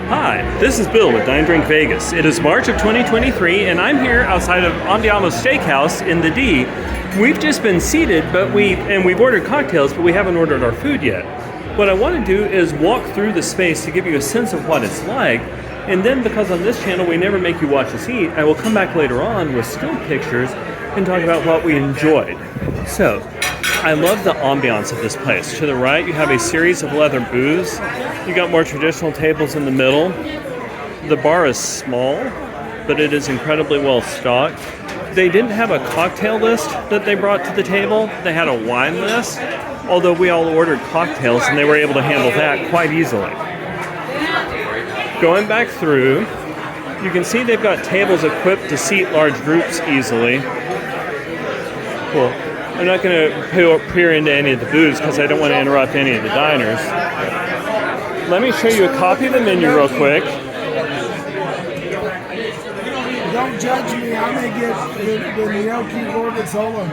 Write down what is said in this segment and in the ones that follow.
Hi, this is Bill with Dine Drink Vegas. It is March of 2023, and I'm here outside of Andiamo Steakhouse in the D. We've just been seated, but we've ordered cocktails, but we haven't ordered our food yet. What I want to do is walk through the space to give you a sense of what it's like, and then because on this channel we never make you watch us eat, I will come back later on with still pictures and talk about what we enjoyed. So, I love the ambiance of this place. To the right, you have a series of leather booths. You got more traditional tables in the middle. The bar is small, but it is incredibly well stocked. They didn't have a cocktail list that they brought to the table. They had a wine list, although we all ordered cocktails and they were able to handle that quite easily. Going back through, you can see they've got tables equipped to seat large groups easily. Cool. I'm not going to peer into any of the booths because I don't want to interrupt any of the diners. Let me show you a copy of the menu real quick. Don't judge me. I'm going to get the gnocchi gorgonzola.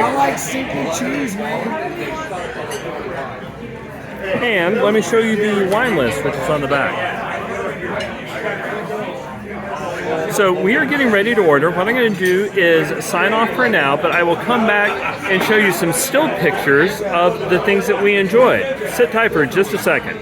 I like simple cheese, man. And let me show you the wine list, which is on the back. So we are getting ready to order. What I'm going to do is sign off for now, but I will come back and show you some still pictures of the things that we enjoyed. Sit tight for just a second.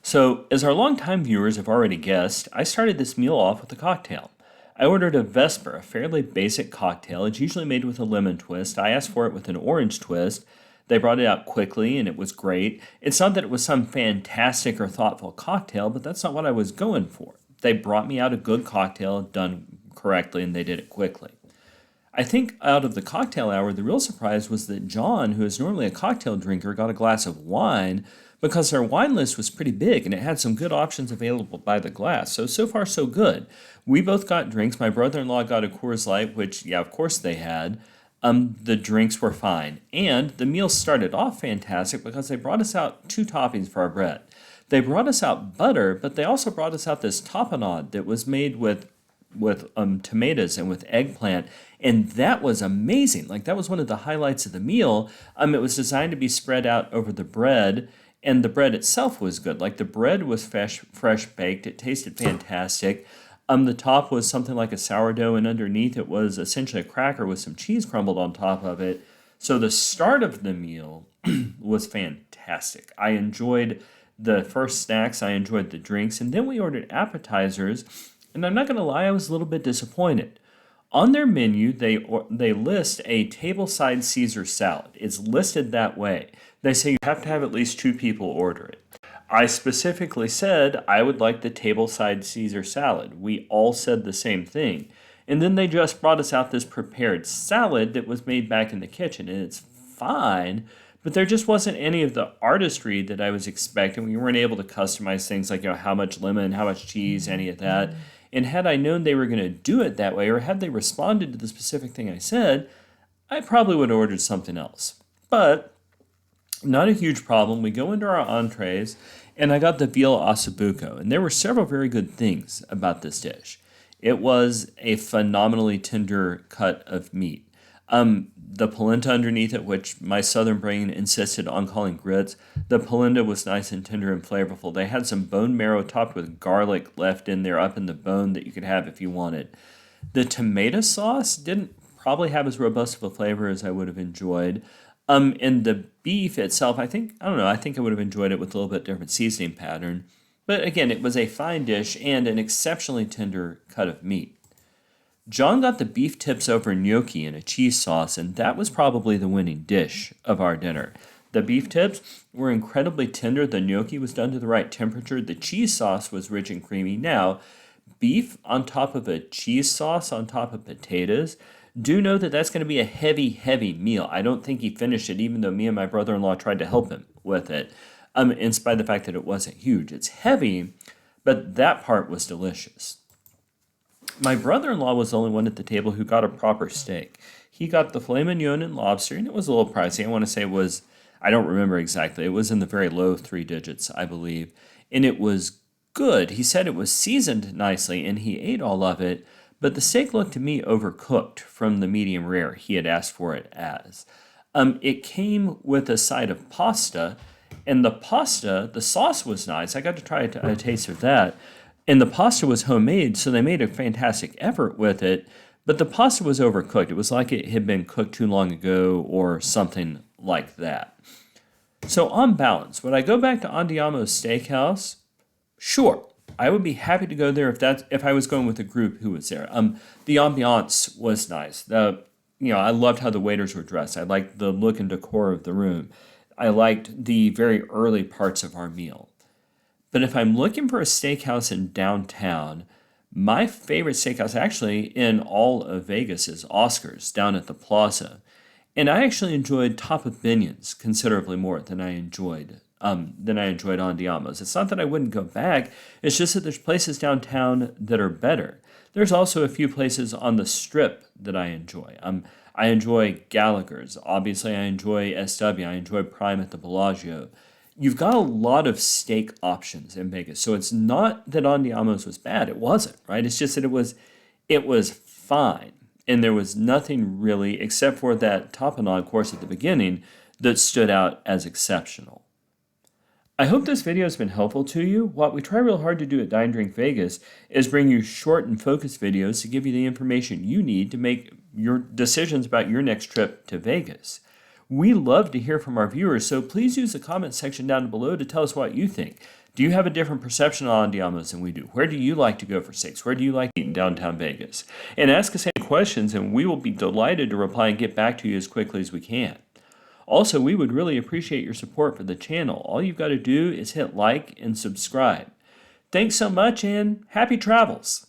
So, as our longtime viewers have already guessed, I started this meal off with a cocktail. I ordered a Vesper, a fairly basic cocktail. It's usually made with a lemon twist. I asked for it with an orange twist. They brought it out quickly, and it was great. It's not that it was some fantastic or thoughtful cocktail, but that's not what I was going for. They brought me out a good cocktail done correctly, and they did it quickly. I think out of the cocktail hour, the real surprise was that John, who is normally a cocktail drinker, got a glass of wine because their wine list was pretty big, and it had some good options available by the glass. So far, so good. We both got drinks. My brother-in-law got a Coors Light, which, yeah, of course they had. The drinks were fine. And the meal started off fantastic because they brought us out 2 toppings for our bread. They brought us out butter, but they also brought us out this tapenade that was made with tomatoes and with eggplant, and that was amazing. Like, that was one of the highlights of the meal. It was designed to be spread out over the bread, and the bread itself was good. Like, the bread was fresh baked. It tasted fantastic. The top was something like a sourdough, and underneath it was essentially a cracker with some cheese crumbled on top of it. So the start of the meal was fantastic. I enjoyed the first snacks, I enjoyed the drinks, and then we ordered appetizers, and I'm not going to lie, I was a little bit disappointed. On their menu, they list a tableside Caesar salad. It's listed that way. They say you have to have at least 2 people order it. I specifically said I would like the tableside Caesar salad. We all said the same thing. And then they just brought us out this prepared salad that was made back in the kitchen, and it's fine, but there just wasn't any of the artistry that I was expecting. We weren't able to customize things like, how much lemon, how much cheese, any of that. And had I known they were going to do it that way, or had they responded to the specific thing I said, I probably would have ordered something else. But not a huge problem. We go into our entrees, and I got the veal ossobuco. And there were several very good things about this dish. It was a phenomenally tender cut of meat. The polenta underneath it, which my southern brain insisted on calling grits, the polenta was nice and tender and flavorful. They had some bone marrow topped with garlic left in there up in the bone that you could have if you wanted. The tomato sauce didn't probably have as robust of a flavor as I would have enjoyed. And the beef itself, I think I would have enjoyed it with a little bit different seasoning pattern. But again, it was a fine dish and an exceptionally tender cut of meat. John got the beef tips over gnocchi in a cheese sauce, and that was probably the winning dish of our dinner. The beef tips were incredibly tender. The gnocchi was done to the right temperature. The cheese sauce was rich and creamy. Now, beef on top of a cheese sauce on top of potatoes, do know that that's going to be a heavy, heavy meal. I don't think he finished it, even though me and my brother-in-law tried to help him with it, in spite of the fact that it wasn't huge. It's heavy, but that part was delicious. My brother-in-law was the only one at the table who got a proper steak. He got the filet mignon and lobster, and it was a little pricey. I want to say it was, I don't remember exactly. It was in the very low 3 digits, I believe. And it was good. He said it was seasoned nicely, and he ate all of it. But the steak looked to me overcooked from the medium rare he had asked for it as. It came with a side of pasta, And the pasta, the sauce was nice. I got to try a taste of that. And the pasta was homemade, so they made a fantastic effort with it. But the pasta was overcooked. It was like it had been cooked too long ago or something like that. So on balance, would I go back to Andiamo's Steakhouse? Sure. I would be happy to go there if I was going with a group who was there. The ambiance was nice. I loved how the waiters were dressed. I liked the look and decor of the room. I liked the very early parts of our meal. But if I'm looking for a steakhouse in downtown, my favorite steakhouse actually in all of Vegas is Oscar's down at the Plaza. And I actually enjoyed Top of Binion's considerably more than I enjoyed Andiamo's. It's not that I wouldn't go back. It's just that there's places downtown that are better. There's also a few places on the Strip that I enjoy. I enjoy Gallagher's. Obviously, I enjoy SW. I enjoy Prime at the Bellagio. You've got a lot of steak options in Vegas. So it's not that Andiamo's was bad. It wasn't, right? It's just that it was fine. And there was nothing really, except for that tapenade course at the beginning, that stood out as exceptional. I hope this video has been helpful to you. What we try real hard to do at Dine Drink Vegas is bring you short and focused videos to give you the information you need to make your decisions about your next trip to Vegas. We love to hear from our viewers, so please use the comment section down below to tell us what you think. Do you have a different perception on Andiamo's than we do? Where do you like to go for steaks? Where do you like to eat in downtown Vegas? And ask us any questions, and we will be delighted to reply and get back to you as quickly as we can. Also, we would really appreciate your support for the channel. All you've got to do is hit like and subscribe. Thanks so much, and happy travels!